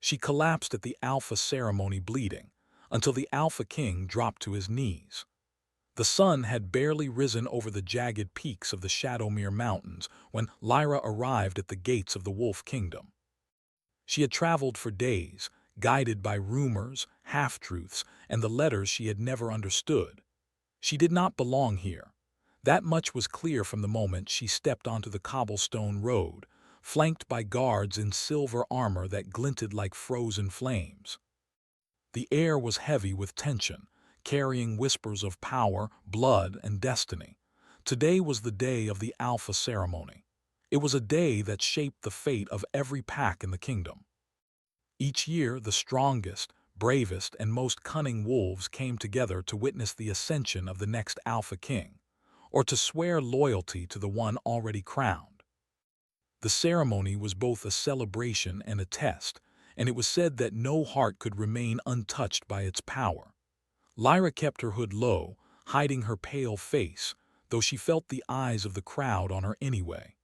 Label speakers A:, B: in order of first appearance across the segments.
A: She collapsed at the Alpha ceremony bleeding, until the Alpha King dropped to his knees. The sun had barely risen over the jagged peaks of the Shadowmere Mountains when Lyra arrived at the gates of the Wolf Kingdom. She had traveled for days, guided by rumors, half-truths, and the letters she had never understood. She did not belong here. That much was clear from the moment she stepped onto the cobblestone road, flanked by guards in silver armor that glinted like frozen flames. The air was heavy with tension, carrying whispers of power, blood, and destiny. Today was the day of the Alpha ceremony. It was a day that shaped the fate of every pack in the kingdom. Each year, the strongest, bravest, and most cunning wolves came together to witness the ascension of the next Alpha King, or to swear loyalty to the one already crowned. The ceremony was both a celebration and a test, and it was said that no heart could remain untouched by its power. Lyra kept her hood low, hiding her pale face, though she felt the eyes of the crowd on her anyway.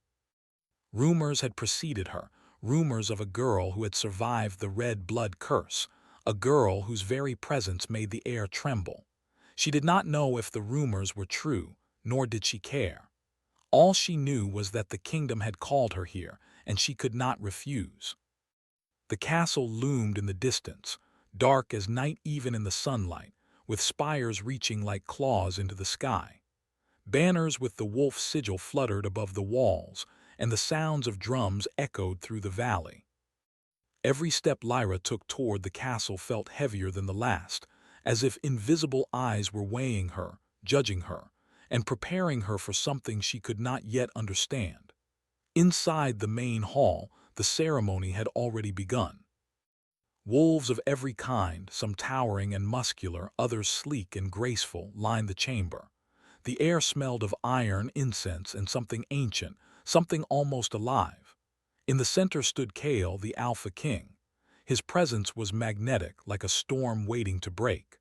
A: Rumors had preceded her, rumors of a girl who had survived the red blood curse, a girl whose very presence made the air tremble. She did not know if the rumors were true, nor did she care. All she knew was that the kingdom had called her here, and she could not refuse. The castle loomed in the distance, dark as night even in the sunlight, with spires reaching like claws into the sky. Banners with the wolf sigil fluttered above the walls, and the sounds of drums echoed through the valley. Every step Lyra took toward the castle felt heavier than the last, as if invisible eyes were weighing her, judging her, and preparing her for something she could not yet understand. Inside the main hall, the ceremony had already begun. Wolves of every kind, some towering and muscular, others sleek and graceful, lined the chamber. The air smelled of iron, incense, and something ancient, something almost alive. In the center stood Kale, the Alpha King. His presence was magnetic, like a storm waiting to break.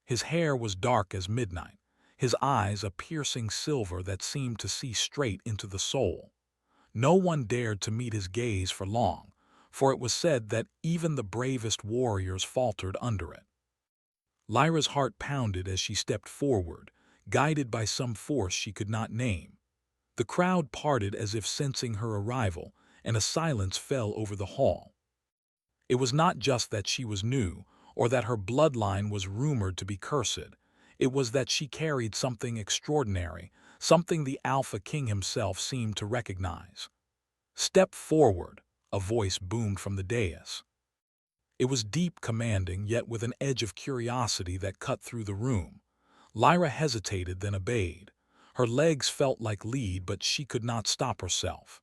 A: His hair was dark as midnight, his eyes a piercing silver that seemed to see straight into the soul. No one dared to meet his gaze for long, for it was said that even the bravest warriors faltered under it. Lyra's heart pounded as she stepped forward, guided by some force she could not name. The crowd parted as if sensing her arrival, and a silence fell over the hall. It was not just that she was new, or that her bloodline was rumored to be cursed. It was that she carried something extraordinary, something the Alpha King himself seemed to recognize. "Step forward," a voice boomed from the dais. It was deep, commanding, yet with an edge of curiosity that cut through the room. Lyra hesitated, then obeyed. Her legs felt like lead, but she could not stop herself.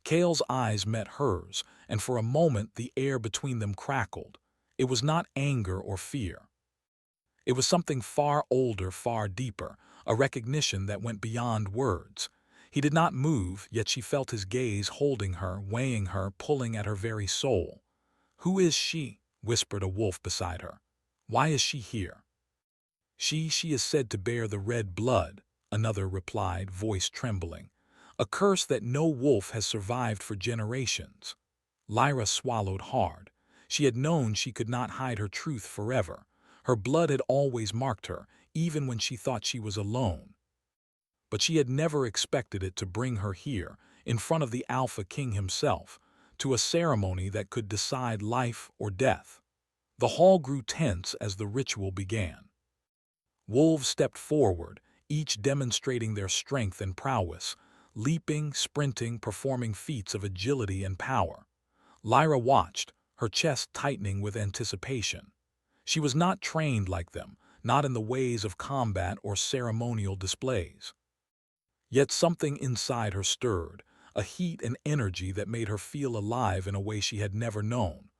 A: Kale's eyes met hers, and for a moment the air between them crackled. It was not anger or fear. It was something far older, far deeper, a recognition that went beyond words. He did not move, yet she felt his gaze holding her, weighing her, pulling at her very soul. "Who is she?" whispered a wolf beside her. "Why is she here?" She is said to bear the red blood," another replied, voice trembling. "A curse that no wolf has survived for generations." Lyra swallowed hard. She had known she could not hide her truth forever. Her blood had always marked her, even when she thought she was alone. But she had never expected it to bring her here, in front of the Alpha King himself, to a ceremony that could decide life or death. The hall grew tense as the ritual began. Wolves stepped forward, each demonstrating their strength and prowess, leaping, sprinting, performing feats of agility and power. Lyra watched, her chest tightening with anticipation. She was not trained like them, not in the ways of combat or ceremonial displays. Yet something inside her stirred, a heat and energy that made her feel alive in a way she had never known.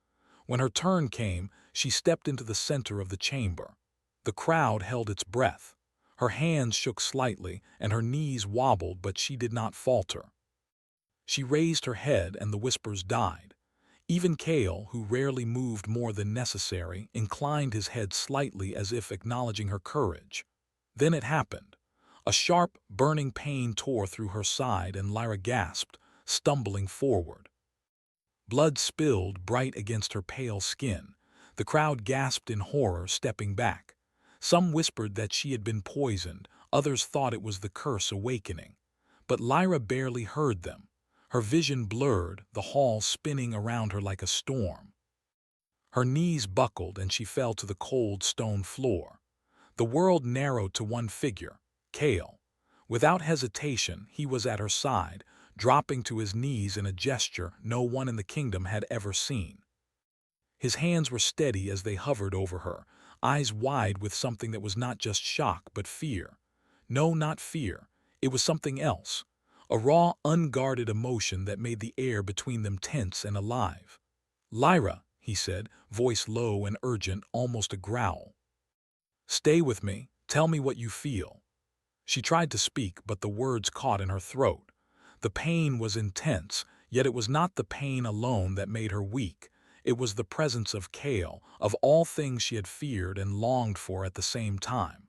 A: When her turn came, she stepped into the center of the chamber. The crowd held its breath. Her hands shook slightly, and her knees wobbled, but she did not falter. She raised her head, and the whispers died. Even Kale, who rarely moved more than necessary, inclined his head slightly as if acknowledging her courage. Then it happened. A sharp, burning pain tore through her side, and Lyra gasped, stumbling forward. Blood spilled bright against her pale skin. The crowd gasped in horror, stepping back. Some whispered that she had been poisoned, others thought it was the curse awakening. But Lyra barely heard them. Her vision blurred, the hall spinning around her like a storm. Her knees buckled and she fell to the cold stone floor. The world narrowed to one figure, Cale. Without hesitation, he was at her side, dropping to his knees in a gesture no one in the kingdom had ever seen. His hands were steady as they hovered over her, eyes wide with something that was not just shock but fear. No, not fear. It was something else. A raw, unguarded emotion that made the air between them tense and alive. "Lyra," he said, voice low and urgent, almost a growl. "Stay with me. Tell me what you feel." She tried to speak, but the words caught in her throat. The pain was intense, yet it was not the pain alone that made her weak. It was the presence of Cale, of all things she had feared and longed for at the same time.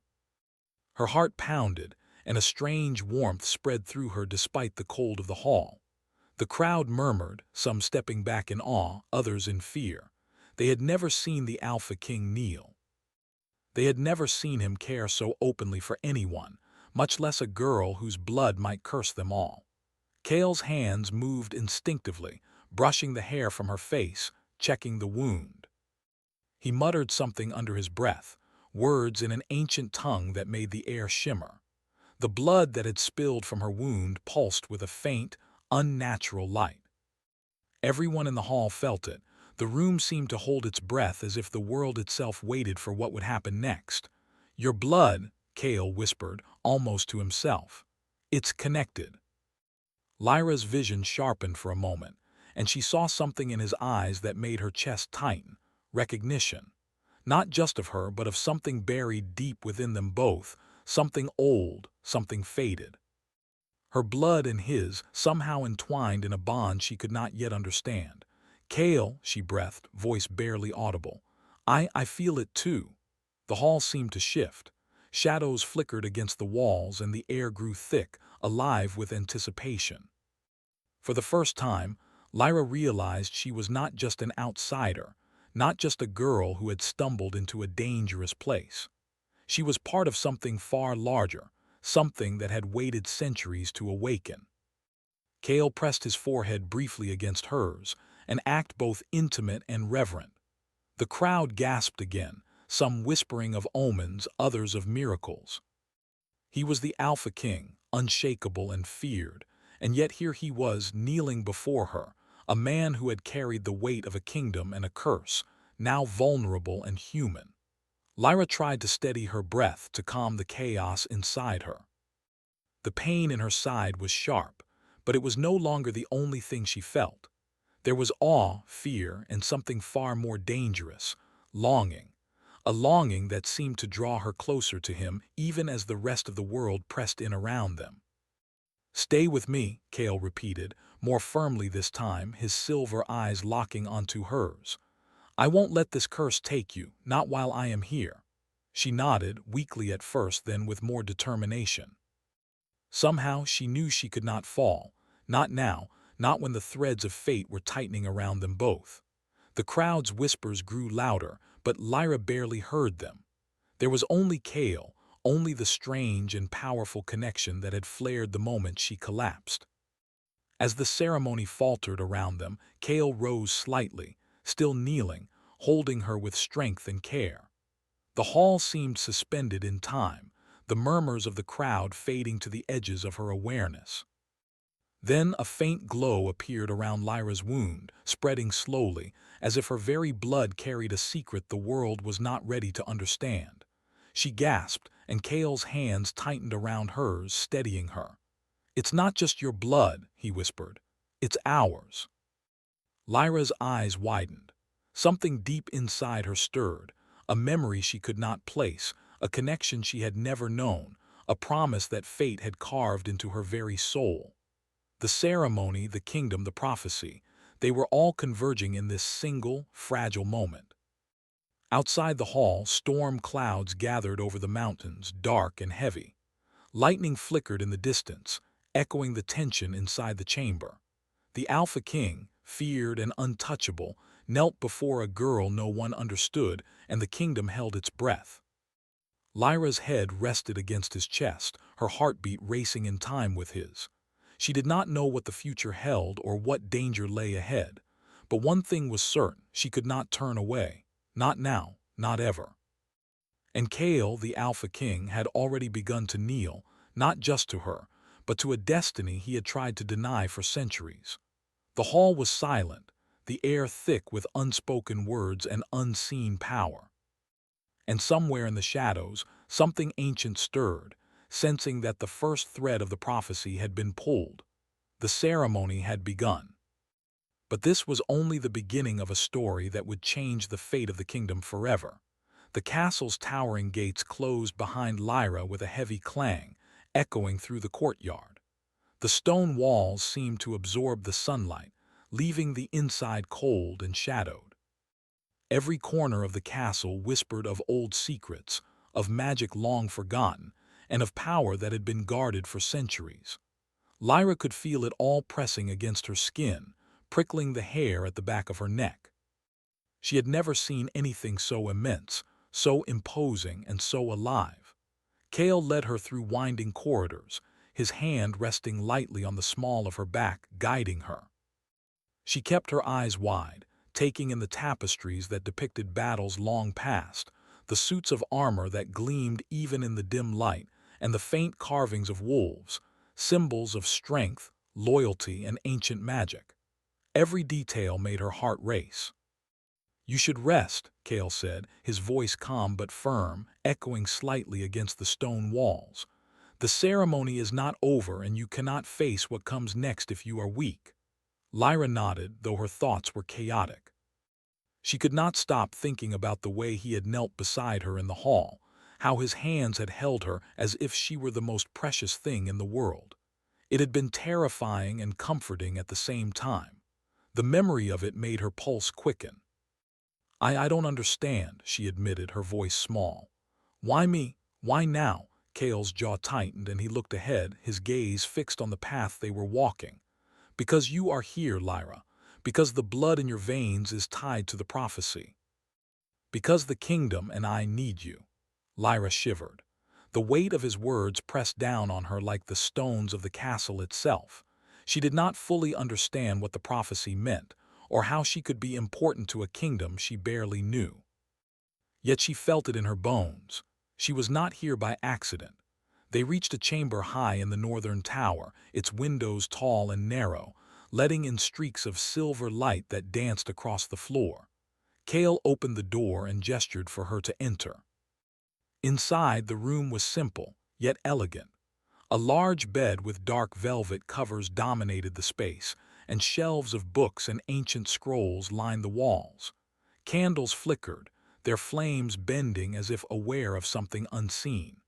A: Her heart pounded, and a strange warmth spread through her despite the cold of the hall. The crowd murmured, some stepping back in awe, others in fear. They had never seen the Alpha King kneel. They had never seen him care so openly for anyone, much less a girl whose blood might curse them all. Cale's hands moved instinctively, brushing the hair from her face, checking the wound. He muttered something under his breath, words in an ancient tongue that made the air shimmer. The blood that had spilled from her wound pulsed with a faint, unnatural light. Everyone in the hall felt it. The room seemed to hold its breath as if the world itself waited for what would happen next. "Your blood," Cale whispered, almost to himself. "It's connected." Lyra's vision sharpened for a moment, and she saw something in his eyes that made her chest tighten. Recognition. Not just of her, but of something buried deep within them both, something old, something faded. Her blood and his, somehow entwined in a bond she could not yet understand. "Cale," she breathed, voice barely audible. I feel it too." The hall seemed to shift. Shadows flickered against the walls and the air grew thick, alive with anticipation. For the first time, Lyra realized she was not just an outsider, not just a girl who had stumbled into a dangerous place. She was part of something far larger, something that had waited centuries to awaken. Cale pressed his forehead briefly against hers, an act both intimate and reverent. The crowd gasped again, some whispering of omens, others of miracles. He was the Alpha King, unshakable and feared, and yet here he was kneeling before her, a man who had carried the weight of a kingdom and a curse, now vulnerable and human. Lyra tried to steady her breath to calm the chaos inside her. The pain in her side was sharp, but it was no longer the only thing she felt. There was awe, fear, and something far more dangerous, longing. A longing that seemed to draw her closer to him even as the rest of the world pressed in around them. "Stay with me," Cale repeated, more firmly this time, his silver eyes locking onto hers. "I won't let this curse take you, not while I am here." She nodded, weakly at first, then with more determination. Somehow she knew she could not fall, not now, not when the threads of fate were tightening around them both. The crowd's whispers grew louder, but Lyra barely heard them. There was only Cale, only the strange and powerful connection that had flared the moment she collapsed. As the ceremony faltered around them, Cale rose slightly, still kneeling, holding her with strength and care. The hall seemed suspended in time, the murmurs of the crowd fading to the edges of her awareness. Then a faint glow appeared around Lyra's wound, spreading slowly, as if her very blood carried a secret the world was not ready to understand. She gasped, and Cale's hands tightened around hers, steadying her. "It's not just your blood," he whispered. "It's ours." Lyra's eyes widened. Something deep inside her stirred, a memory she could not place, a connection she had never known, a promise that fate had carved into her very soul. The ceremony, the kingdom, the prophecy, they were all converging in this single, fragile moment. Outside the hall, storm clouds gathered over the mountains, dark and heavy. Lightning flickered in the distance, echoing the tension inside the chamber. The Alpha King, feared and untouchable, knelt before a girl no one understood, and the kingdom held its breath. Lyra's head rested against his chest, her heartbeat racing in time with his. She did not know what the future held or what danger lay ahead, but one thing was certain: she could not turn away. Not now, not ever. And Kale, the Alpha King, had already begun to kneel, not just to her, but to a destiny he had tried to deny for centuries. The hall was silent, the air thick with unspoken words and unseen power. And somewhere in the shadows, something ancient stirred, sensing that the first thread of the prophecy had been pulled. The ceremony had begun. But this was only the beginning of a story that would change the fate of the kingdom forever. The castle's towering gates closed behind Lyra with a heavy clang, echoing through the courtyard. The stone walls seemed to absorb the sunlight, leaving the inside cold and shadowed. Every corner of the castle whispered of old secrets, of magic long forgotten, and of power that had been guarded for centuries. Lyra could feel it all pressing against her skin, prickling the hair at the back of her neck. She had never seen anything so immense, so imposing, and so alive. Kale led her through winding corridors, his hand resting lightly on the small of her back, guiding her. She kept her eyes wide, taking in the tapestries that depicted battles long past, the suits of armor that gleamed even in the dim light, and the faint carvings of wolves, symbols of strength, loyalty, and ancient magic. Every detail made her heart race. "You should rest," Kale said, his voice calm but firm, echoing slightly against the stone walls. "The ceremony is not over, and you cannot face what comes next if you are weak." Lyra nodded, though her thoughts were chaotic. She could not stop thinking about the way he had knelt beside her in the hall, how his hands had held her as if she were the most precious thing in the world. It had been terrifying and comforting at the same time. The memory of it made her pulse quicken. I don't understand," she admitted, her voice small. "Why me? Why now?" Kale's jaw tightened and he looked ahead, his gaze fixed on the path they were walking. "Because you are here, Lyra. Because the blood in your veins is tied to the prophecy. Because the kingdom and I need you." Lyra shivered. The weight of his words pressed down on her like the stones of the castle itself. She did not fully understand what the prophecy meant, or how she could be important to a kingdom she barely knew. Yet she felt it in her bones. She was not here by accident. They reached a chamber high in the northern tower, its windows tall and narrow, letting in streaks of silver light that danced across the floor. Kale opened the door and gestured for her to enter. Inside, the room was simple, yet elegant. A large bed with dark velvet covers dominated the space, and shelves of books and ancient scrolls lined the walls. Candles flickered, their flames bending as if aware of something unseen.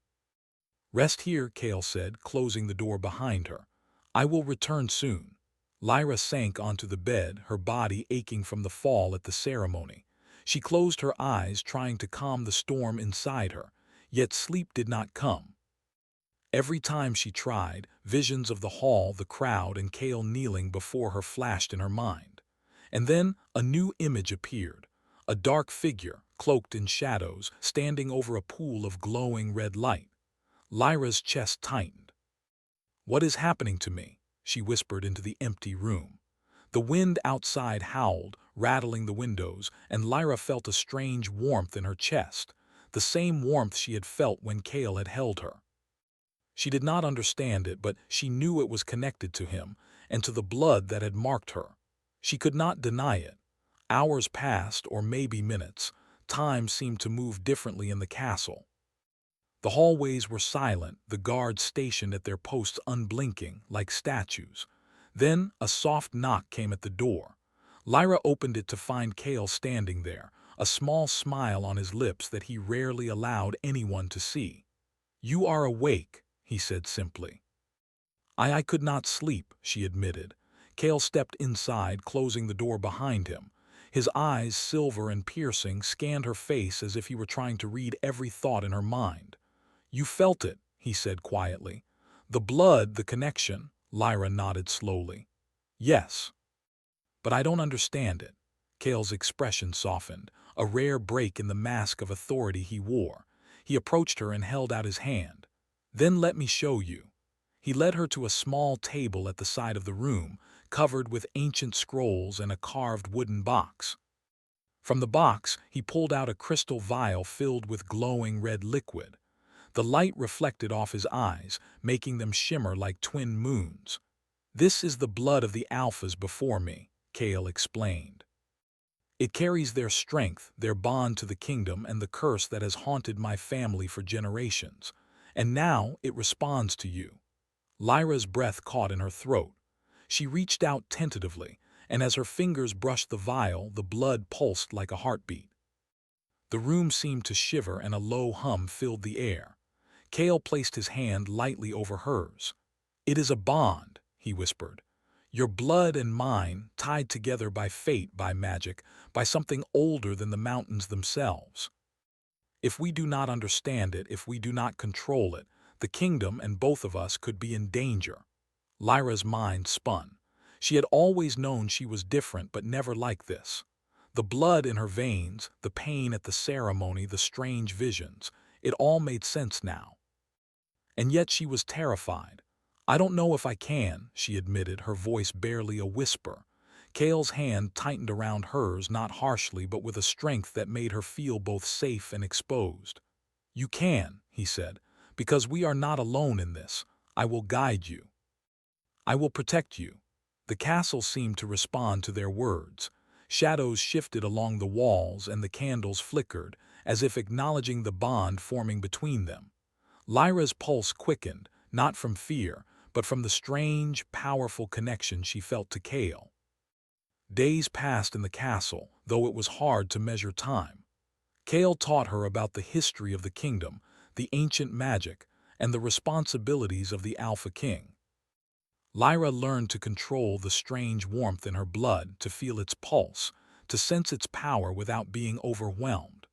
A: "Rest here," Kale said, closing the door behind her. "I will return soon." Lyra sank onto the bed, her body aching from the fall at the ceremony. She closed her eyes, trying to calm the storm inside her, yet sleep did not come. Every time she tried, visions of the hall, the crowd, and Kale kneeling before her flashed in her mind. And then a new image appeared, a dark figure, cloaked in shadows, standing over a pool of glowing red light. Lyra's chest tightened. "What is happening to me?" she whispered into the empty room. The wind outside howled, rattling the windows, and Lyra felt a strange warmth in her chest, the same warmth she had felt when Kale had held her. She did not understand it, but she knew it was connected to him and to the blood that had marked her. She could not deny it. Hours passed, or maybe minutes. Time seemed to move differently in the castle. The hallways were silent, the guards stationed at their posts unblinking, like statues. Then a soft knock came at the door. Lyra opened it to find Kale standing there, a small smile on his lips that he rarely allowed anyone to see. "You are awake," he said simply. I could not sleep," she admitted. Kale stepped inside, closing the door behind him. His eyes, silver and piercing, scanned her face as if he were trying to read every thought in her mind. "You felt it," he said quietly. "The blood, the connection." Lyra nodded slowly. "Yes." But I don't understand it. Kale's expression softened, a rare break in the mask of authority he wore. He approached her and held out his hand. Then let me show you. He led her to a small table at the side of the room, covered with ancient scrolls and a carved wooden box. From the box, he pulled out a crystal vial filled with glowing red liquid. The light reflected off his eyes, making them shimmer like twin moons. This is the blood of the alphas before me, Kale explained. It carries their strength, their bond to the kingdom, and the curse that has haunted my family for generations. And now it responds to you. Lyra's breath caught in her throat. She reached out tentatively, and as her fingers brushed the vial, the blood pulsed like a heartbeat. The room seemed to shiver and a low hum filled the air. Kale placed his hand lightly over hers. It is a bond, he whispered. Your blood and mine, tied together by fate, by magic, by something older than the mountains themselves. If we do not understand it, if we do not control it, the kingdom and both of us could be in danger. Lyra's mind spun. She had always known she was different, but never like this. The blood in her veins, the pain at the ceremony, the strange visions, it all made sense now. And yet she was terrified. I don't know if I can, she admitted, her voice barely a whisper. Kale's hand tightened around hers, not harshly, but with a strength that made her feel both safe and exposed. You can, he said, because we are not alone in this. I will guide you. I will protect you. The castle seemed to respond to their words. Shadows shifted along the walls and the candles flickered, as if acknowledging the bond forming between them. Lyra's pulse quickened, not from fear, but from the strange, powerful connection she felt to Kale. Days passed in the castle, though it was hard to measure time. Kale taught her about the history of the kingdom, the ancient magic, and the responsibilities of the Alpha King. Lyra learned to control the strange warmth in her blood, to feel its pulse, to sense its power without being overwhelmed.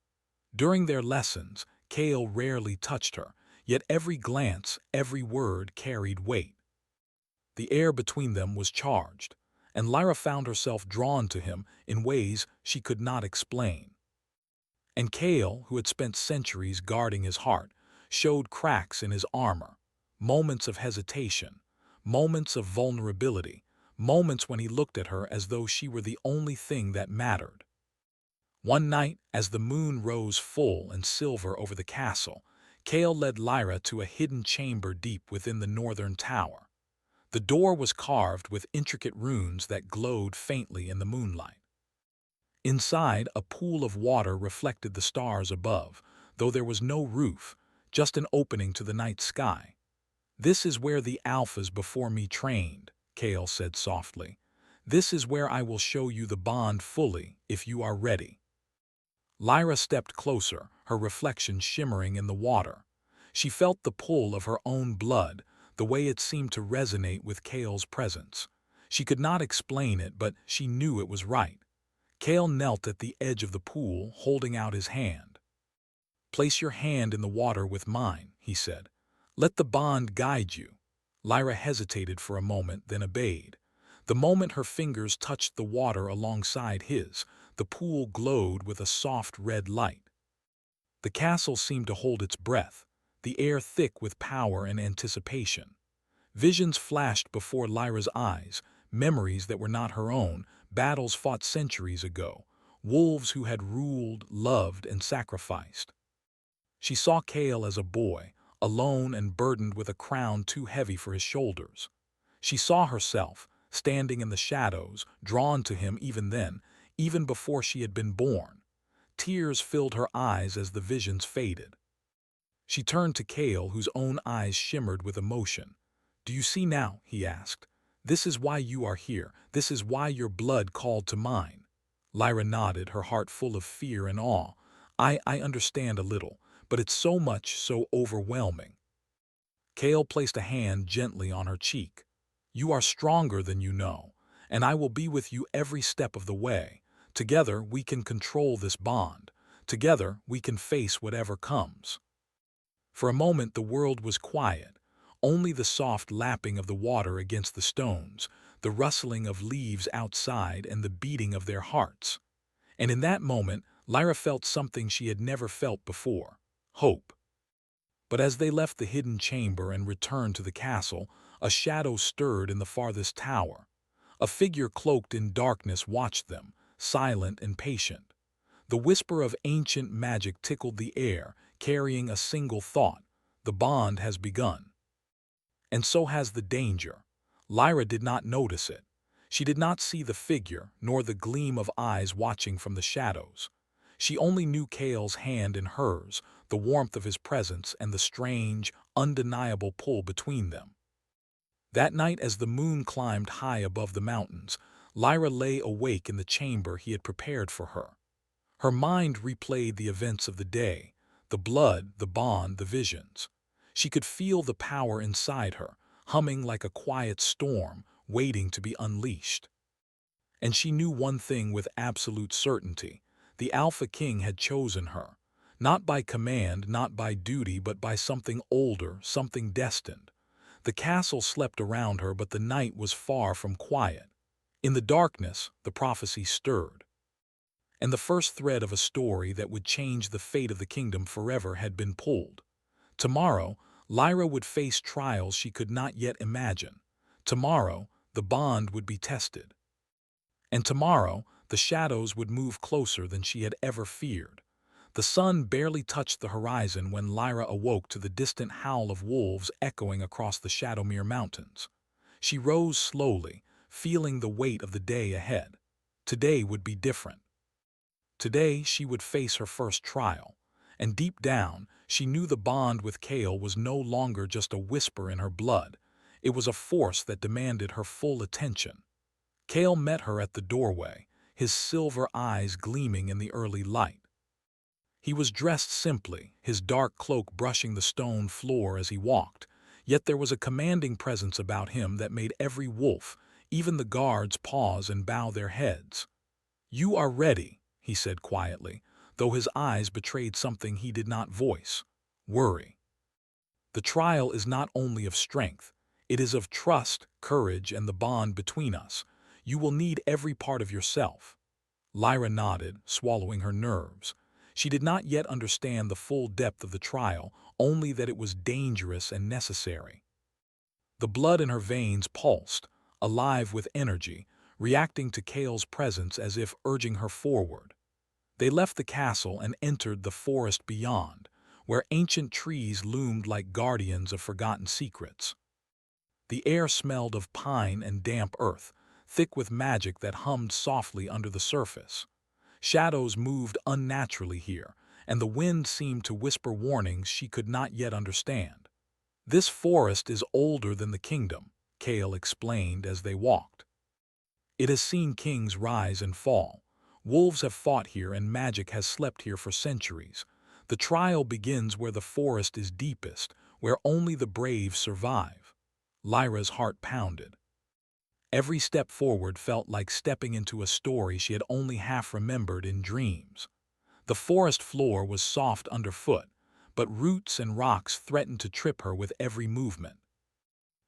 A: During their lessons, Kale rarely touched her, yet every glance, every word carried weight. The air between them was charged, and Lyra found herself drawn to him in ways she could not explain. And Kale, who had spent centuries guarding his heart, showed cracks in his armor, moments of hesitation, moments of vulnerability, moments when he looked at her as though she were the only thing that mattered. One night, as the moon rose full and silver over the castle, Kale led Lyra to a hidden chamber deep within the northern tower. The door was carved with intricate runes that glowed faintly in the moonlight. Inside, a pool of water reflected the stars above, though there was no roof, just an opening to the night sky. This is where the alphas before me trained, Kale said softly. This is where I will show you the bond fully, if you are ready. Lyra stepped closer, her reflection shimmering in the water. She felt the pull of her own blood, the way it seemed to resonate with Kale's presence. She could not explain it, but she knew it was right. Kale knelt at the edge of the pool, holding out his hand. Place your hand in the water with mine, he said. Let the bond guide you. Lyra hesitated for a moment, then obeyed. The moment her fingers touched the water alongside his, the pool glowed with a soft red light. The castle seemed to hold its breath, the air thick with power and anticipation. Visions flashed before Lyra's eyes, memories that were not her own, battles fought centuries ago, wolves who had ruled, loved, and sacrificed. She saw Kale as a boy, alone and burdened with a crown too heavy for his shoulders. She saw herself, standing in the shadows, drawn to him even then, even before she had been born. Tears filled her eyes as the visions faded. She turned to Kale, whose own eyes shimmered with emotion. Do you see now? He asked. This is why you are here. This is why your blood called to mine. Lyra nodded, her heart full of fear and awe. I understand a little, but it's so much, so overwhelming. Kale placed a hand gently on her cheek. You are stronger than you know, and I will be with you every step of the way. Together we can control this bond. Together we can face whatever comes. For a moment the world was quiet, only the soft lapping of the water against the stones, the rustling of leaves outside and the beating of their hearts. And in that moment, Lyra felt something she had never felt before: hope. But as they left the hidden chamber and returned to the castle, a shadow stirred in the farthest tower. A figure cloaked in darkness watched them, silent and patient. The whisper of ancient magic tickled the air, carrying a single thought: the bond has begun. And so has the danger. Lyra did not notice it. She did not see the figure, nor the gleam of eyes watching from the shadows. She only knew Cale's hand in hers, the warmth of his presence, and the strange, undeniable pull between them. That night, as the moon climbed high above the mountains, Lyra lay awake in the chamber he had prepared for her. Her mind replayed the events of the day: the blood, the bond, the visions. She could feel the power inside her, humming like a quiet storm, waiting to be unleashed. And she knew one thing with absolute certainty: the Alpha King had chosen her, not by command, not by duty, but by something older, something destined. The castle slept around her, but the night was far from quiet. In the darkness, the prophecy stirred. And the first thread of a story that would change the fate of the kingdom forever had been pulled. Tomorrow, Lyra would face trials she could not yet imagine. Tomorrow, the bond would be tested. And tomorrow, the shadows would move closer than she had ever feared. The sun barely touched the horizon when Lyra awoke to the distant howl of wolves echoing across the Shadowmere Mountains. She rose slowly, feeling the weight of the day ahead. Today would be different. Today she would face her first trial, and deep down she knew the bond with Cale was no longer just a whisper in her blood. It was a force that demanded her full attention. Cale met her at the doorway, his silver eyes gleaming in the early light. He was dressed simply, his dark cloak brushing the stone floor as he walked, yet there was a commanding presence about him that made every wolf, even the guards, pause and bow their heads. "You are ready," he said quietly, though his eyes betrayed something he did not voice: worry. "The trial is not only of strength, it is of trust, courage, and the bond between us. You will need every part of yourself." Lyra nodded, swallowing her nerves. She did not yet understand the full depth of the trial, only that it was dangerous and necessary. The blood in her veins pulsed, alive with energy, reacting to Cale's presence as if urging her forward. They left the castle and entered the forest beyond, where ancient trees loomed like guardians of forgotten secrets. The air smelled of pine and damp earth, thick with magic that hummed softly under the surface. Shadows moved unnaturally here, and the wind seemed to whisper warnings she could not yet understand. "This forest is older than the kingdom," Cale explained as they walked. "It has seen kings rise and fall. Wolves have fought here and magic has slept here for centuries. The trial begins where the forest is deepest, where only the brave survive." Lyra's heart pounded. Every step forward felt like stepping into a story she had only half remembered in dreams. The forest floor was soft underfoot, but roots and rocks threatened to trip her with every movement.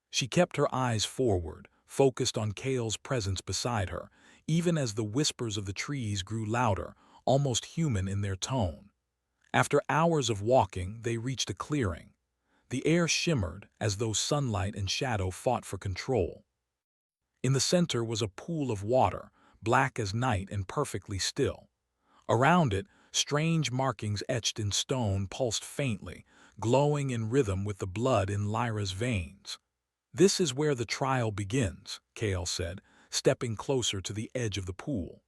A: She kept her eyes forward, focused on Cale's presence beside her, even as the whispers of the trees grew louder, almost human in their tone. After hours of walking, they reached a clearing. The air shimmered as though sunlight and shadow fought for control. In the center was a pool of water, black as night and perfectly still. Around it, strange markings etched in stone pulsed faintly, glowing in rhythm with the blood in Lyra's veins. "This is where the trial begins," Cale said, stepping closer to the edge of the pool.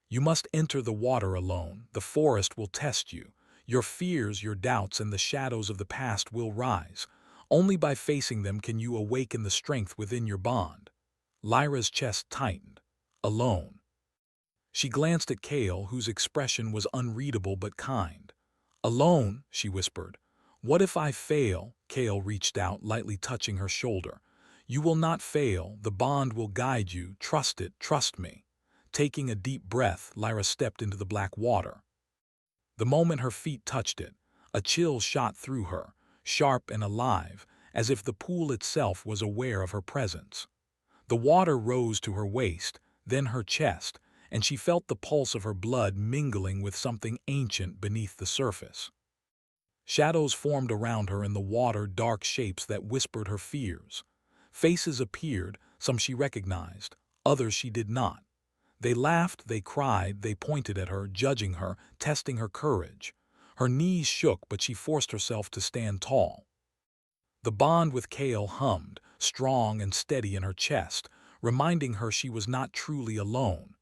A: "You must enter the water alone. The forest will test you. Your fears, your doubts, and the shadows of the past will rise. Only by facing them can you awaken the strength within your bond." Lyra's chest tightened. Alone. She glanced at Cale, whose expression was unreadable but kind. "Alone," she whispered. "What if I fail?" Cale reached out, lightly touching her shoulder. "You will not fail. The bond will guide you. Trust it. Trust me." Taking a deep breath, Lyra stepped into the black water. The moment her feet touched it, a chill shot through her, sharp and alive, as if the pool itself was aware of her presence. The water rose to her waist, then her chest, and she felt the pulse of her blood mingling with something ancient beneath the surface. Shadows formed around her in the water, dark shapes that whispered her fears. Faces appeared, some she recognized, others she did not. They laughed, they cried, they pointed at her, judging her, testing her courage. Her knees shook, but she forced herself to stand tall. The bond with Kale hummed, strong and steady in her chest, reminding her she was not truly alone.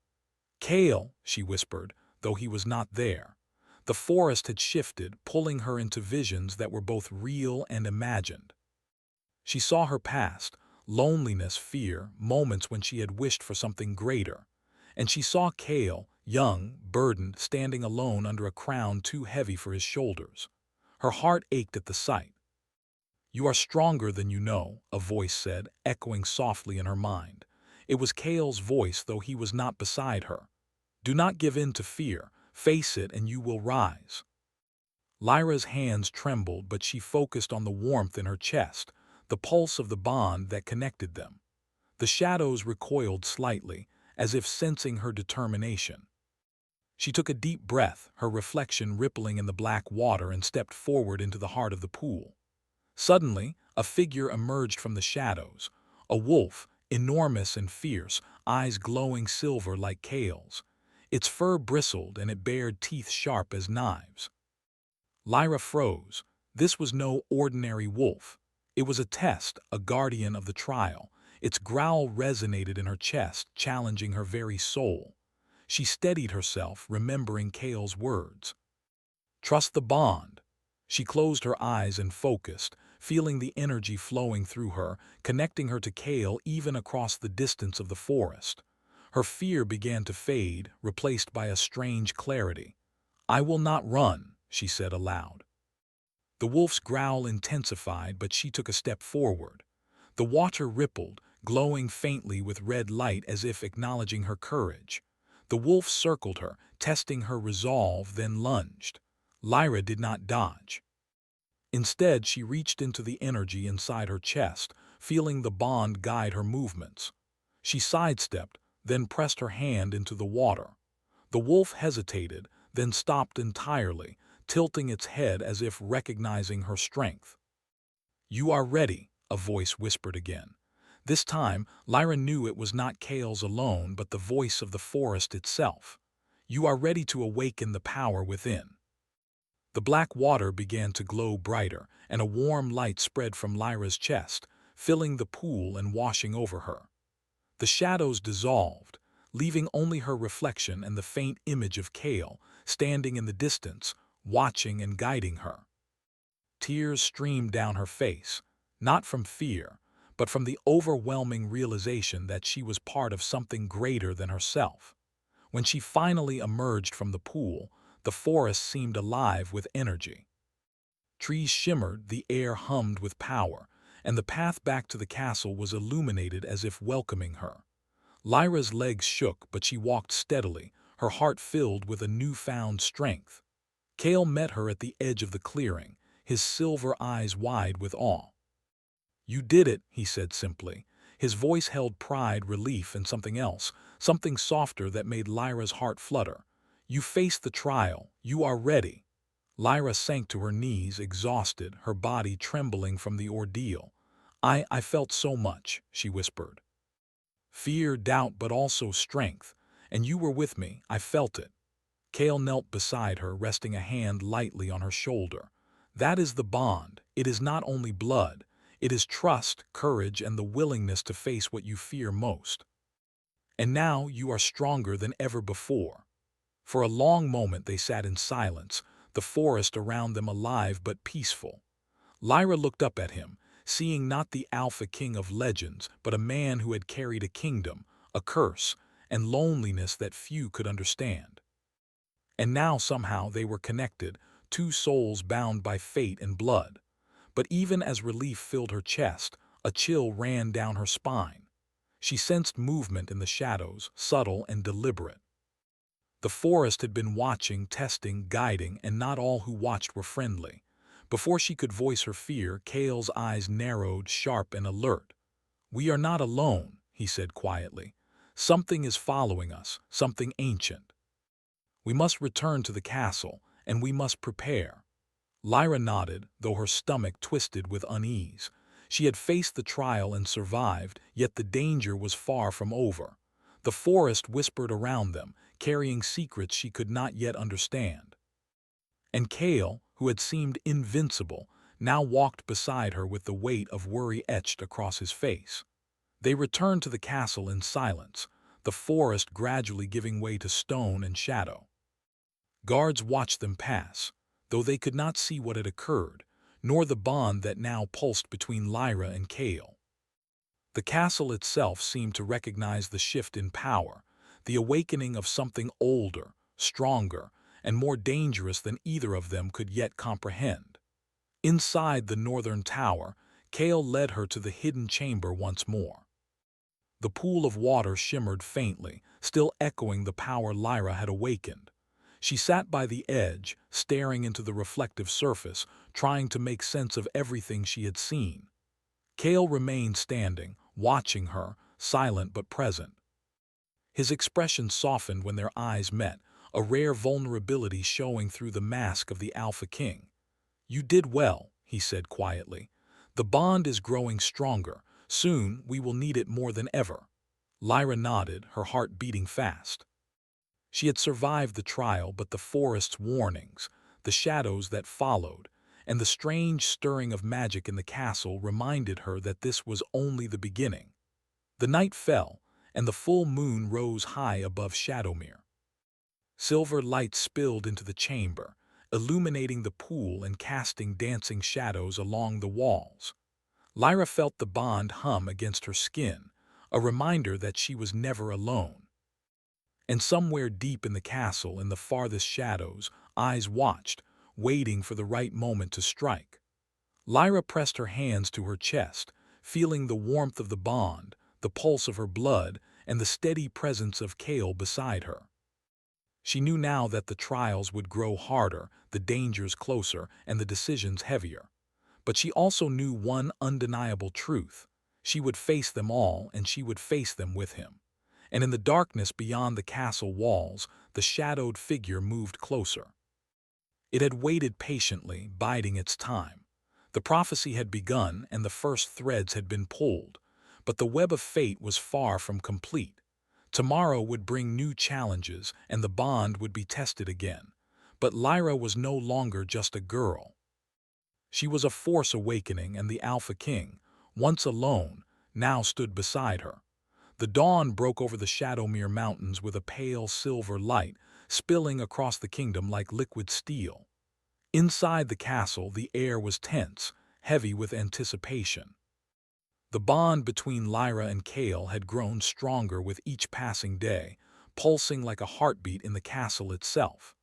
A: "Kale," she whispered, though he was not there. The forest had shifted, pulling her into visions that were both real and imagined. She saw her past, loneliness, fear, moments when she had wished for something greater. And she saw Kale, young, burdened, standing alone under a crown too heavy for his shoulders. Her heart ached at the sight. "You are stronger than you know," a voice said, echoing softly in her mind. It was Kale's voice, though he was not beside her. "Do not give in to fear. Face it and you will rise." Lyra's hands trembled, but she focused on the warmth in her chest, the pulse of the bond that connected them. The shadows recoiled slightly, as if sensing her determination. She took a deep breath, her reflection rippling in the black water, and stepped forward into the heart of the pool. Suddenly, a figure emerged from the shadows, a wolf, enormous and fierce, eyes glowing silver like Kale's. Its fur bristled and it bared teeth sharp as knives. Lyra froze. This was no ordinary wolf. It was a test, a guardian of the trial. Its growl resonated in her chest, challenging her very soul. She steadied herself, remembering Kale's words. "Trust the bond." She closed her eyes and focused, feeling the energy flowing through her, connecting her to Kale even across the distance of the forest. Her fear began to fade, replaced by a strange clarity. "I will not run," she said aloud. The wolf's growl intensified, but she took a step forward. The water rippled, glowing faintly with red light as if acknowledging her courage. The wolf circled her, testing her resolve, then lunged. Lyra did not dodge. Instead, she reached into the energy inside her chest, feeling the bond guide her movements. She sidestepped, then pressed her hand into the water. The wolf hesitated, then stopped entirely, tilting its head as if recognizing her strength. "You are ready," a voice whispered again. This time, Lyra knew it was not Kale's alone, but the voice of the forest itself. "You are ready to awaken the power within." The black water began to glow brighter, and a warm light spread from Lyra's chest, filling the pool and washing over her. The shadows dissolved, leaving only her reflection and the faint image of Kale, standing in the distance, watching and guiding her. Tears streamed down her face, not from fear, but from the overwhelming realization that she was part of something greater than herself. When she finally emerged from the pool, the forest seemed alive with energy. Trees shimmered, the air hummed with power, and the path back to the castle was illuminated as if welcoming her. Lyra's legs shook, but she walked steadily, her heart filled with a newfound strength. Kale met her at the edge of the clearing, his silver eyes wide with awe. "You did it," he said simply. His voice held pride, relief, and something else, something softer that made Lyra's heart flutter. "You faced the trial. You are ready." Lyra sank to her knees, exhausted, her body trembling from the ordeal. I felt so much," she whispered. "Fear, doubt, but also strength. And you were with me. I felt it." Kale knelt beside her, resting a hand lightly on her shoulder. "That is the bond. It is not only blood. It is trust, courage, and the willingness to face what you fear most. And now you are stronger than ever before." For a long moment they sat in silence, the forest around them alive but peaceful. Lyra looked up at him, seeing not the Alpha King of legends, but a man who had carried a kingdom, a curse, and loneliness that few could understand. And now somehow they were connected, two souls bound by fate and blood. But even as relief filled her chest, a chill ran down her spine. She sensed movement in the shadows, subtle and deliberate. The forest had been watching, testing, guiding, and not all who watched were friendly. Before she could voice her fear, Kale's eyes narrowed, sharp and alert. "We are not alone," he he said quietly. "Something is following us, something ancient. We must return to the castle, and we must prepare." Lyra nodded, though her stomach twisted with unease. She had faced the trial and survived, yet the danger was far from over. The forest whispered around them, carrying secrets she could not yet understand. And Kale, who had seemed invincible, now walked beside her with the weight of worry etched across his face. They returned to the castle in silence, the forest gradually giving way to stone and shadow. Guards watched them pass, though they could not see what had occurred, nor the bond that now pulsed between Lyra and Kale. The castle itself seemed to recognize the shift in power, the awakening of something older, stronger, and more dangerous than either of them could yet comprehend. Inside the northern tower, Kale led her to the hidden chamber once more. The pool of water shimmered faintly, still echoing the power Lyra had awakened. She sat by the edge, staring into the reflective surface, trying to make sense of everything she had seen. Kale remained standing, watching her, silent but present. His expression softened when their eyes met, a rare vulnerability showing through the mask of the Alpha King. "You did well," he said quietly. "The bond is growing stronger. Soon we will need it more than ever." Lyra nodded, her heart beating fast. She had survived the trial, but the forest's warnings, the shadows that followed, and the strange stirring of magic in the castle reminded her that this was only the beginning. The night fell, and the full moon rose high above Shadowmere. Silver light spilled into the chamber, illuminating the pool and casting dancing shadows along the walls. Lyra felt the bond hum against her skin, a reminder that she was never alone. And somewhere deep in the castle, in the farthest shadows, eyes watched, waiting for the right moment to strike. Lyra pressed her hands to her chest, feeling the warmth of the bond, the pulse of her blood, and the steady presence of Kale beside her. She knew now that the trials would grow harder, the dangers closer, and the decisions heavier. But she also knew one undeniable truth. She would face them all, and she would face them with him. And in the darkness beyond the castle walls, the shadowed figure moved closer. It had waited patiently, biding its time. The prophecy had begun, and the first threads had been pulled. But the web of fate was far from complete. Tomorrow would bring new challenges, and the bond would be tested again. But Lyra was no longer just a girl. She was a force awakening, and the Alpha King, once alone, now stood beside her. The dawn broke over the Shadowmere Mountains with a pale silver light, spilling across the kingdom like liquid steel. Inside the castle, the air was tense, heavy with anticipation. The bond between Lyra and Kale had grown stronger with each passing day, pulsing like a heartbeat in the castle itself.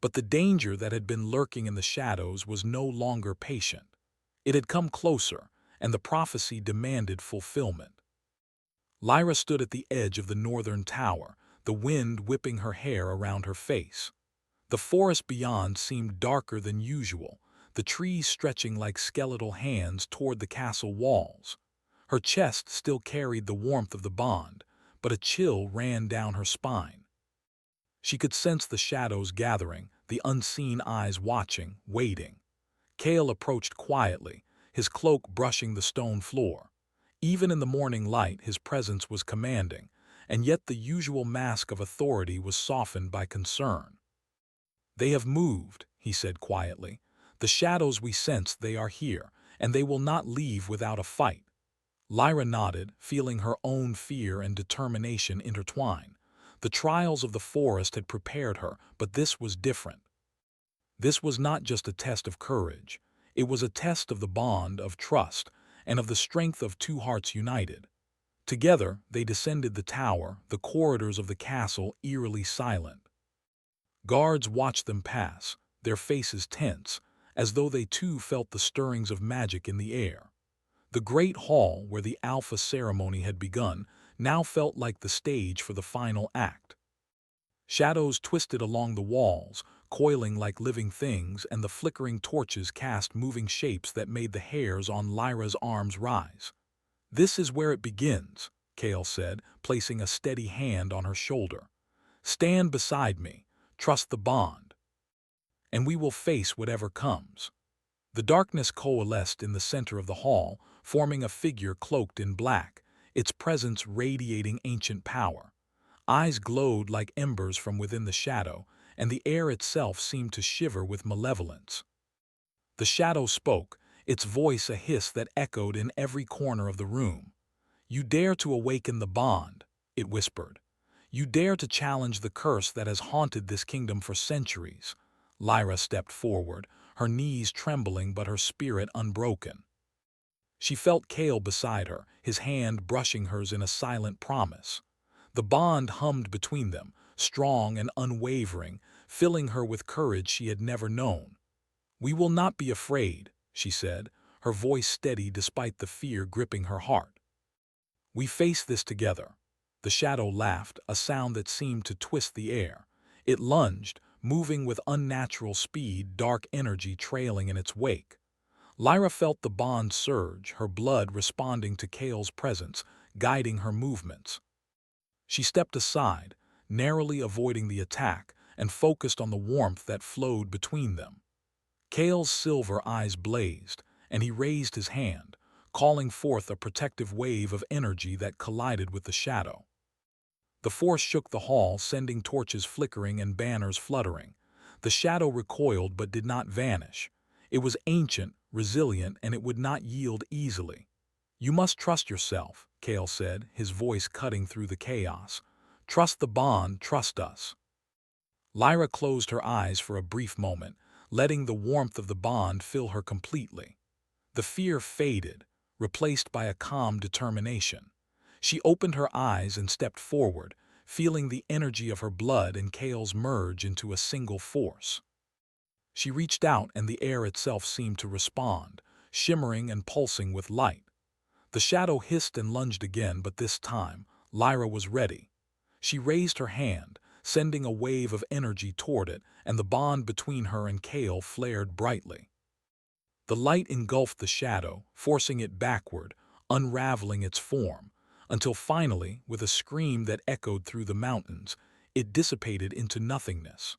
A: But the danger that had been lurking in the shadows was no longer patient. It had come closer, and the prophecy demanded fulfillment. Lyra stood at the edge of the northern tower, the wind whipping her hair around her face. The forest beyond seemed darker than usual, the trees stretching like skeletal hands toward the castle walls. Her chest still carried the warmth of the bond, but a chill ran down her spine. She could sense the shadows gathering, the unseen eyes watching, waiting. Kale approached quietly, his cloak brushing the stone floor. Even in the morning light, his presence was commanding, and yet the usual mask of authority was softened by concern. "They have moved," he said quietly. "The shadows we sensed, they are here, and they will not leave without a fight." Lyra nodded, feeling her own fear and determination intertwine. The trials of the forest had prepared her, but this was different. This was not just a test of courage. It was a test of the bond, of trust, and of the strength of two hearts united. Together, they descended the tower, the corridors of the castle eerily silent. Guards watched them pass, their faces tense, as though they too felt the stirrings of magic in the air. The great hall where the Alpha ceremony had begun now felt like the stage for the final act. Shadows twisted along the walls, coiling like living things, and the flickering torches cast moving shapes that made the hairs on Lyra's arms rise. "This is where it begins," Kale said, placing a steady hand on her shoulder. Stand beside me, trust the bond, and we will face whatever comes. The darkness coalesced in the center of the hall, forming a figure cloaked in black, its presence radiating ancient power. Eyes glowed like embers from within the shadow, and the air itself seemed to shiver with malevolence. The shadow spoke, its voice a hiss that echoed in every corner of the room. You dare to awaken the bond, it whispered. You dare to challenge the curse that has haunted this kingdom for centuries. Lyra stepped forward, her knees trembling but her spirit unbroken. She felt Kale beside her, his hand brushing hers in a silent promise. The bond hummed between them, strong and unwavering, filling her with courage she had never known. We will not be afraid, she said, her voice steady despite the fear gripping her heart. We face this together. The shadow laughed, a sound that seemed to twist the air. It lunged, moving with unnatural speed, dark energy trailing in its wake. Lyra felt the bond surge, her blood responding to Kale's presence, guiding her movements. She stepped aside, narrowly avoiding the attack, and focused on the warmth that flowed between them. Kale's silver eyes blazed, and he raised his hand, calling forth a protective wave of energy that collided with the shadow. The force shook the hall, sending torches flickering and banners fluttering. The shadow recoiled but did not vanish. It was ancient, resilient, and it would not yield easily. You must trust yourself, Kale said, his voice cutting through the chaos. Trust the bond, trust us. Lyra closed her eyes for a brief moment, letting the warmth of the bond fill her completely. The fear faded, replaced by a calm determination. She opened her eyes and stepped forward, feeling the energy of her blood and Kale's merge into a single force. She reached out and the air itself seemed to respond, shimmering and pulsing with light. The shadow hissed and lunged again, but this time, Lyra was ready. She raised her hand, sending a wave of energy toward it, and the bond between her and Kale flared brightly. The light engulfed the shadow, forcing it backward, unraveling its form, until finally, with a scream that echoed through the mountains, it dissipated into nothingness.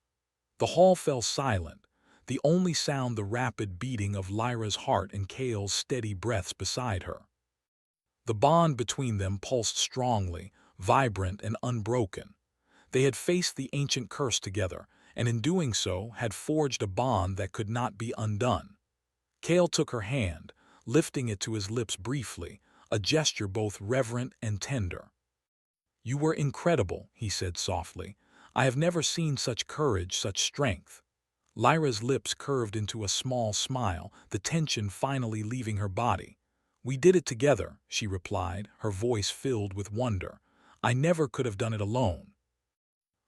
A: The hall fell silent, the only sound the rapid beating of Lyra's heart and Kale's steady breaths beside her. The bond between them pulsed strongly, vibrant and unbroken. They had faced the ancient curse together, and in doing so had forged a bond that could not be undone. Kale took her hand, lifting it to his lips briefly, a gesture both reverent and tender. You were incredible, he said softly. I have never seen such courage, such strength. Lyra's lips curved into a small smile, the tension finally leaving her body. We did it together, she replied, her voice filled with wonder. I never could have done it alone.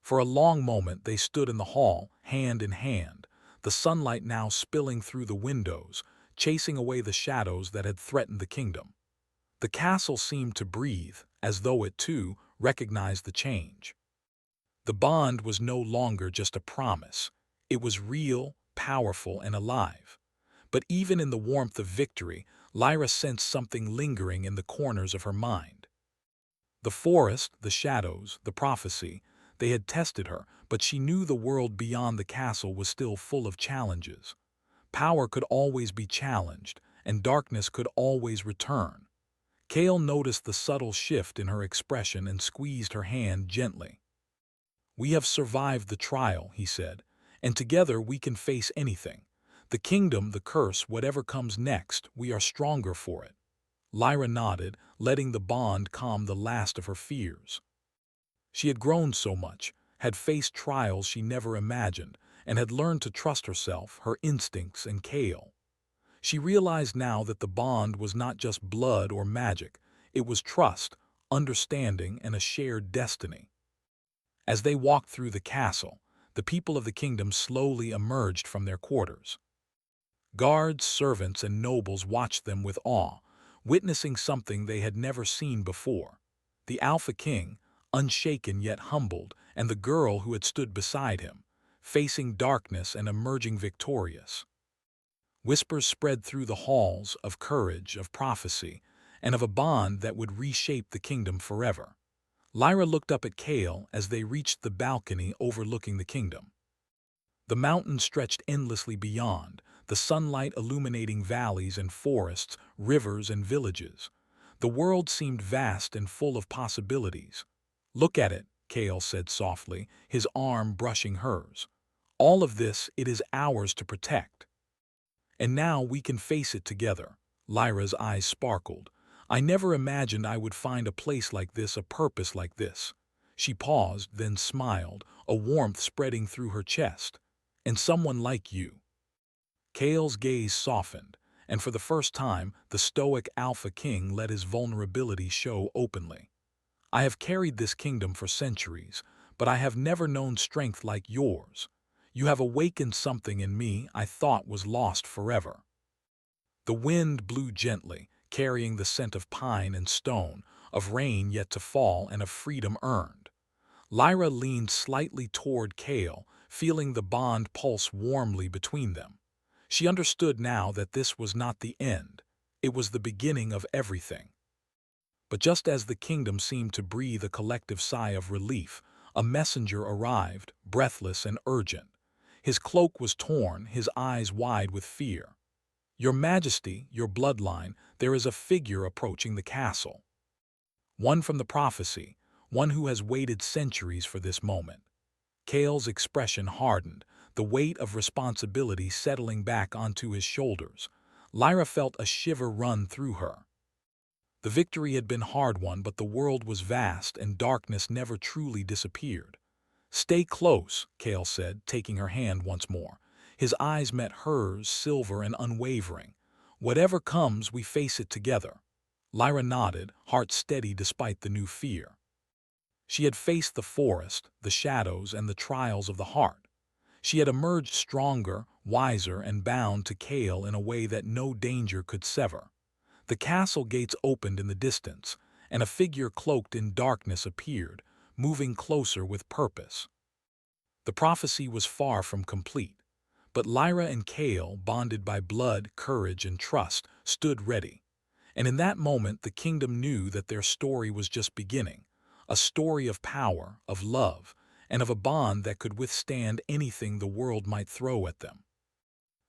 A: For a long moment they stood in the hall, hand in hand, the sunlight now spilling through the windows, chasing away the shadows that had threatened the kingdom. The castle seemed to breathe, as though it too recognized the change. The bond was no longer just a promise. It was real, powerful, and alive. But even in the warmth of victory, Lyra sensed something lingering in the corners of her mind. The forest, the shadows, the prophecy, they had tested her, but she knew the world beyond the castle was still full of challenges. Power could always be challenged, and darkness could always return. Kale noticed the subtle shift in her expression and squeezed her hand gently. We have survived the trial, he said, and together we can face anything. The kingdom, the curse, whatever comes next, we are stronger for it. Lyra nodded, letting the bond calm the last of her fears. She had grown so much, had faced trials she never imagined, and had learned to trust herself, her instincts, and Kale. She realized now that the bond was not just blood or magic, it was trust, understanding, and a shared destiny. As they walked through the castle, the people of the kingdom slowly emerged from their quarters. Guards, servants, and nobles watched them with awe, witnessing something they had never seen before. The Alpha King, unshaken yet humbled, and the girl who had stood beside him, facing darkness and emerging victorious. Whispers spread through the halls of courage, of prophecy, and of a bond that would reshape the kingdom forever. Lyra looked up at Kale as they reached the balcony overlooking the kingdom. The mountains stretched endlessly beyond, the sunlight illuminating valleys and forests, rivers and villages. The world seemed vast and full of possibilities. "Look at it," Kale said softly, his arm brushing hers. "All of this, it is ours to protect. And now we can face it together." Lyra's eyes sparkled. "I never imagined I would find a place like this, a purpose like this." She paused, then smiled, a warmth spreading through her chest. "And someone like you." Kale's gaze softened, and for the first time, the stoic Alpha King let his vulnerability show openly. "I have carried this kingdom for centuries, but I have never known strength like yours. You have awakened something in me I thought was lost forever." The wind blew gently, carrying the scent of pine and stone, of rain yet to fall and of freedom earned. Lyra leaned slightly toward Kale, feeling the bond pulse warmly between them. She understood now that this was not the end. It was the beginning of everything. But just as the kingdom seemed to breathe a collective sigh of relief, a messenger arrived, breathless and urgent. His cloak was torn, his eyes wide with fear. "Your Majesty, your bloodline, there is a figure approaching the castle. One from the prophecy, one who has waited centuries for this moment." Kale's expression hardened, the weight of responsibility settling back onto his shoulders. Lyra felt a shiver run through her. The victory had been hard-won, but the world was vast and darkness never truly disappeared. "Stay close," Kale said, taking her hand once more. His eyes met hers, silver and unwavering. "Whatever comes, we face it together." Lyra nodded, heart steady despite the new fear. She had faced the forest, the shadows, and the trials of the heart. She had emerged stronger, wiser, and bound to Kale in a way that no danger could sever. The castle gates opened in the distance, and a figure cloaked in darkness appeared, moving closer with purpose. The prophecy was far from complete, but Lyra and Kale, bonded by blood, courage, and trust, stood ready. And in that moment the kingdom knew that their story was just beginning, a story of power, of love, and of a bond that could withstand anything the world might throw at them.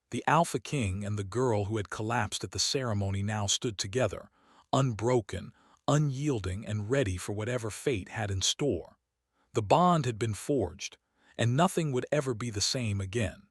A: The Alpha King and the girl who had collapsed at the ceremony now stood together, unbroken, unyielding, and ready for whatever fate had in store. The bond had been forged, and nothing would ever be the same again.